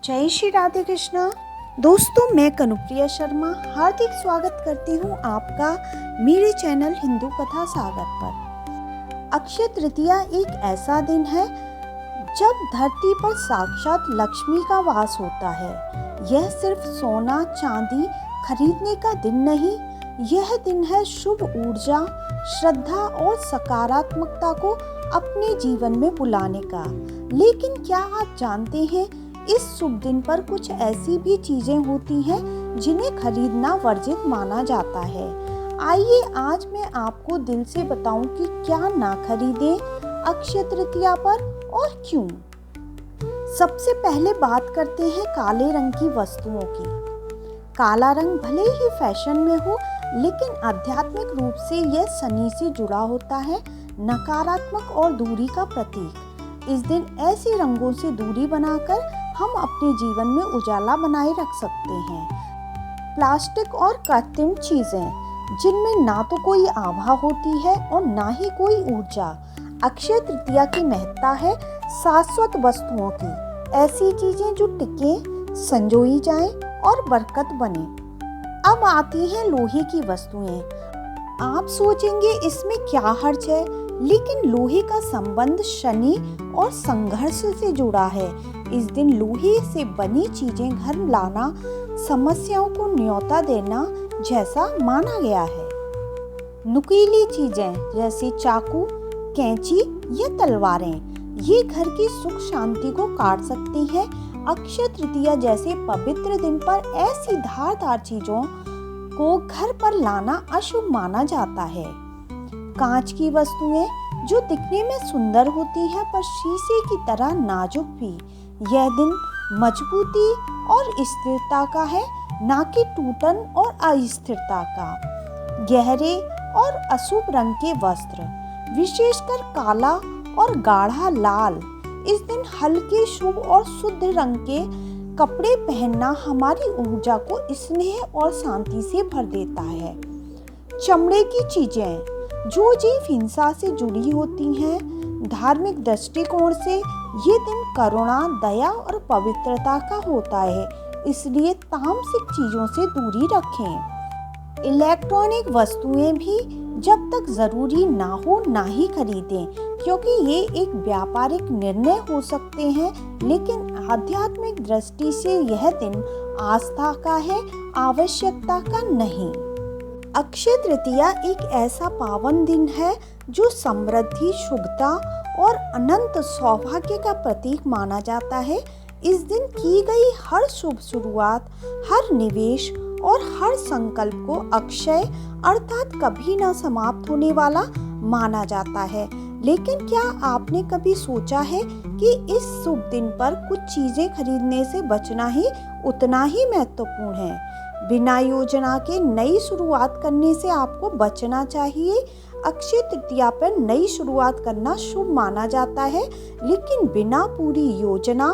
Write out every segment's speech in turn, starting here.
जय श्री राधे कृष्णा। दोस्तों, मैं कनुप्रिया शर्मा हार्दिक स्वागत करती हूँ आपका मेरे चैनल हिंदू कथा सागर पर। अक्षय तृतीया एक ऐसा दिन है जब धरती पर साक्षात लक्ष्मी का वास होता है। यह सिर्फ सोना चांदी खरीदने का दिन नहीं, यह दिन है शुभ ऊर्जा, श्रद्धा और सकारात्मकता को अपने जीवन में बुलाने का। लेकिन क्या आप जानते हैं, इस शुभ दिन पर कुछ ऐसी भी चीजें होती हैं जिन्हें खरीदना वर्जित माना जाता है। आइए आज मैं आपको दिल से बताऊं कि क्या ना खरीदें अक्षय तृतीया पर और क्यों। सबसे पहले बात करते हैं काले रंग की वस्तुओं की। काला रंग भले ही फैशन में हो, लेकिन आध्यात्मिक रूप से यह शनि से जुड़ा होता है, नकारात्मक और दूरी का प्रतीक। इस दिन ऐसे रंगों से दूरी बनाकर हम अपने जीवन में उजाला बनाए रख सकते हैं। प्लास्टिक और कृत्रिम चीजें जिनमें ना तो कोई आभा होती है और ना ही कोई ऊर्जा। अक्षय तृतीया की महत्ता है शाश्वत वस्तुओं की, ऐसी चीजें जो टिके, संजोई जाएं और बरकत बने। अब आती हैं लोहे की वस्तुएं। आप सोचेंगे इसमें क्या हर्ज है, लेकिन लोहे का संबंध शनि और संघर्ष से जुड़ा है। इस दिन लोहे से बनी चीजें घर लाना समस्याओं को न्योता देना जैसा माना गया है। नुकीली चीजें जैसे चाकू, कैंची या तलवारें, ये घर की सुख शांति को काट सकती है। अक्षय तृतीया जैसे पवित्र दिन पर ऐसी धारदार चीजों को घर पर लाना अशुभ माना जाता है। कांच की वस्तुएं जो दिखने में सुंदर होती है पर शीशे की तरह नाजुक भी। यह दिन मजबूती और स्थिरता का है, ना कि टूटन और अस्थिरता का। गहरे और अशुभ रंग के वस्त्र, विशेषकर काला और गाढ़ा लाल, इस दिन हल्के शुभ और शुद्ध रंग के कपड़े पहनना हमारी ऊर्जा को स्नेह और शांति से भर देता है। चमड़े की चीजें जो जीव हिंसा से जुड़ी होती हैं, धार्मिक दृष्टिकोण से ये दिन करुणा, दया और पवित्रता का होता है, इसलिए तामसिक चीजों से दूरी रखें। इलेक्ट्रॉनिक वस्तुएं भी जब तक जरूरी ना हो ना ही खरीदें, क्योंकि ये एक व्यापारिक निर्णय हो सकते हैं, लेकिन आध्यात्मिक दृष्टि से यह दिन आस्था का है, आवश्यकता का नहीं। अक्षय तृतीया एक ऐसा पावन दिन है जो समृद्धि, शुभता और अनंत सौभाग्य का प्रतीक माना जाता है। इस दिन की गई हर शुभ शुरुआत, हर निवेश और हर संकल्प को अक्षय अर्थात कभी न समाप्त होने वाला माना जाता है। लेकिन क्या आपने कभी सोचा है कि इस शुभ दिन पर कुछ चीजें खरीदने से बचना ही उतना ही महत्वपूर्ण है। बिना योजना के नई शुरुआत करने से आपको बचना चाहिए। अक्षय तृतीया पर नई शुरुआत करना शुभ माना जाता है, लेकिन बिना पूरी योजना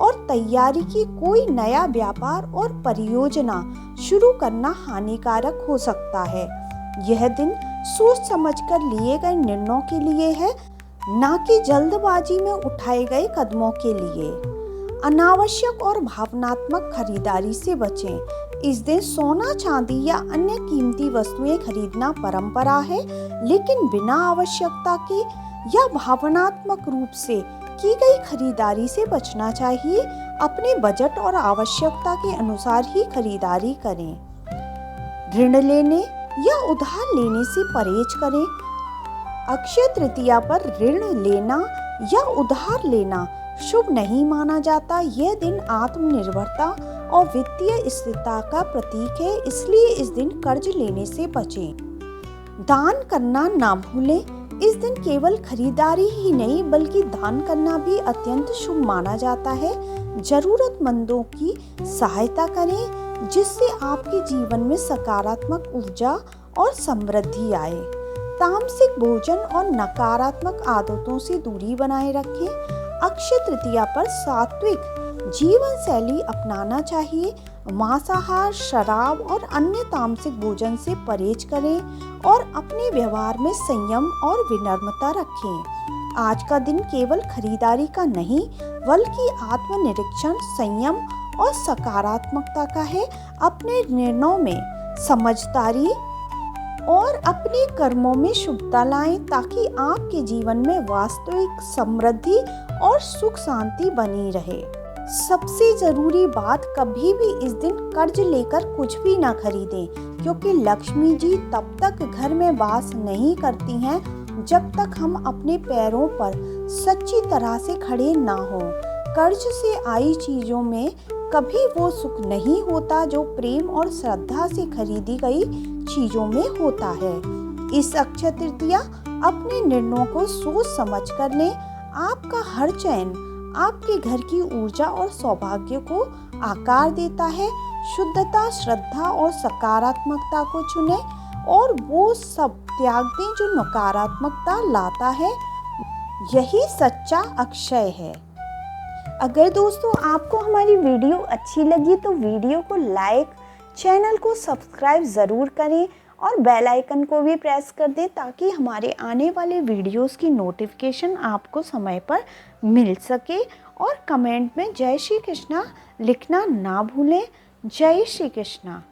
और तैयारी की कोई नया व्यापार और परियोजना शुरू करना हानिकारक हो सकता है। यह दिन सोच समझकर लिए गए निर्णयों के लिए है, ना कि जल्दबाजी में उठाए गए कदमों के लिए। अनावश्यक और भावनात्मक खरीदारी से बचें। इस दिन सोना, चांदी या अन्य कीमती वस्तुएं खरीदना परंपरा है, लेकिन बिना आवश्यकता के या भावनात्मक रूप से की गई खरीदारी से बचना चाहिए। अपने बजट और आवश्यकता के अनुसार ही खरीदारी करें। ऋण लेने या उधार लेने से परहेज करें। अक्षय तृतीया पर ऋण लेना या उधार लेना शुभ नहीं माना जाता। यह दिन आत्मनिर्भरता और वित्तीय स्थिरता का प्रतीक है, इसलिए इस दिन कर्ज लेने से बचें। दान करना ना भूलें। इस दिन केवल खरीदारी ही नहीं बल्कि दान करना भी अत्यंत शुभ माना जाता है। जरूरतमंदों की सहायता करें, जिससे आपके जीवन में सकारात्मक ऊर्जा और समृद्धि आए। तामसिक भोजन और नकारात्मक आदतों से दूरी बनाए रखें। अक्षय तृतीया पर सात्विक जीवन शैली अपनाना चाहिए। मांसाहार, शराब और अन्य तामसिक भोजन से परहेज करें और अपने व्यवहार में संयम और विनम्रता रखें। आज का दिन केवल खरीदारी का नहीं बल्कि आत्मनिरीक्षण, संयम और सकारात्मकता का है। अपने निर्णयों में समझदारी और अपने कर्मों में शुभता लाएं ताकि आपके जीवन में वास्तविक समृद्धि और सुख शांति बनी रहे। सबसे जरूरी बात, कभी भी इस दिन कर्ज लेकर कुछ भी ना खरीदें, क्योंकि लक्ष्मी जी तब तक घर में वास नहीं करती हैं जब तक हम अपने पैरों पर सच्ची तरह से खड़े ना हों। कर्ज से आई चीजों में कभी वो सुख नहीं होता जो प्रेम और श्रद्धा से खरीदी गई चीजों में होता है। इस अक्षय तृतीया अपने निर्णयों को सोच समझ कर लें। आपका हर चयन आपके घर की ऊर्जा और सौभाग्य को आकार देता है। शुद्धता, श्रद्धा और सकारात्मकता को चुनें और वो सब त्याग दें जो नकारात्मकता लाता है। यही सच्चा अक्षय है। अगर दोस्तों आपको हमारी वीडियो अच्छी लगी तो वीडियो को लाइक, चैनल को सब्सक्राइब ज़रूर करें और बेल आइकन को भी प्रेस कर दें ताकि हमारे आने वाले वीडियोस की नोटिफिकेशन आपको समय पर मिल सके। और कमेंट में जय श्री कृष्णा लिखना ना भूलें। जय श्री कृष्णा।